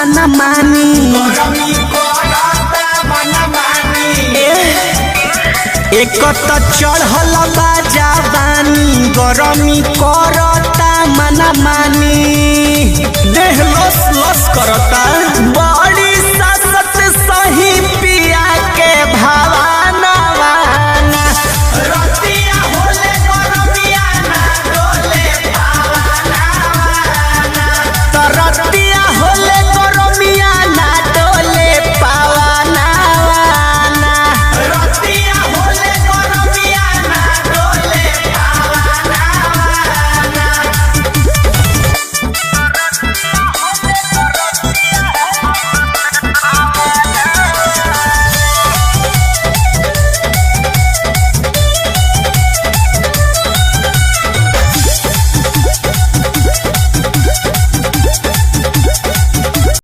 मना मानी एक तो चढ़ल बा जवानी गरमी करता मना मानी देह लस लस कर